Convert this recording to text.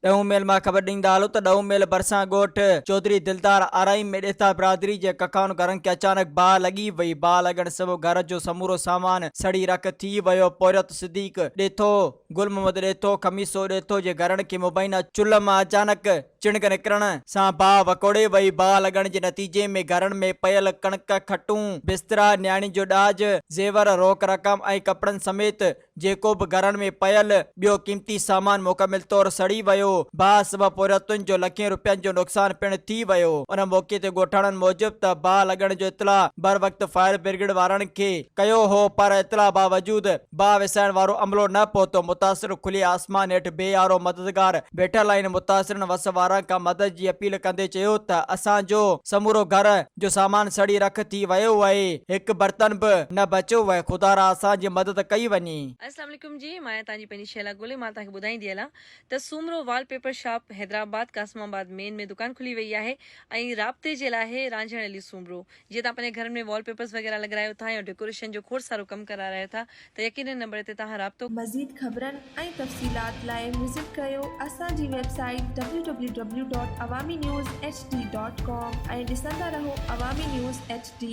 ॾहों मेल मां ख़बर ॾींदा हलो त ॾहों मेल भरिसां ॻोठ चौधरी दिलदार आराई में ॾेता बिरादरी जे ककाउनि घरनि खे अचानक बाहि लॻी वई। बाहि लॻण सबबि घर जो समूरो सामान सड़ी रख थी वियो। पोरियत सिद्दीक ॾेथो, गुल मोहम्मद ॾेथो, खमीसो ॾेथो जे घरनि खे मुबैना चुल्ह मां अचानक चिणक निकिरण सां बाहि वकोड़े वई। बाहि लॻण जे नतीजे में घरनि में पयल कणक, खटूं, बिस्तरा, न्याणी जो ॾाज, ज़ेवर, रोक रक़म ऐं कपिड़नि समेत जेको बि घरनि में पयल ॿियो क़ीमती सामान मुकमिल तौर सड़ी वियो। बाहि सबबि पोरियतुनि जो लखें रुपयनि जो नुक़सान पिणु थी वियो। उन मौके ते ॻोठाणनि मूजिबि त बाहि लॻण जो इतला बर वक़्तु फायर ब्रिगेड वारनि खे कयो हो, पर इतला बावजूदि बाहि विसाइण वारो अमलो न पहुतो। मुतासिर खुले आसमान हेठि बेयारो मददगार बेठल आहिनि। मुतासिरनि वस वारनि खां मदद जी अपील कंदे चयो त असांजो समूरो घर जो सामान सड़ी रख थी वियो आहे, हिकु बर्तन बि न बचियो आहे। ख़ुदा रा असांजी मदद कई वञे। अस्सलाम वालेकुम जी, मां तव्हांजी पंहिंजी शैला गोले मां तव्हांखे ॿुधाईंदी हलां त Soomro wallpaper shop Hyderabad Qasimabad main में दुकान खुली वई आहे ऐं राब्ते जे लाइ रांझण अली सूमरो। जीअं तव्हां पंहिंजे घर में वॉलपेपर्स वग़ैरह लॻारायो था या डेकोरेशन जो खोड़ सारो कमु करारायो था त यकीनन नंबर ते तव्हां राब्तो। मज़ीद ख़बरनि ऐं तफ़सीलात लाइ विज़िट कयो असांजी वेबसाइट www.awamiNewsHD.com ऐं ॾिसंदा रहो अवामी न्यूज़ HD।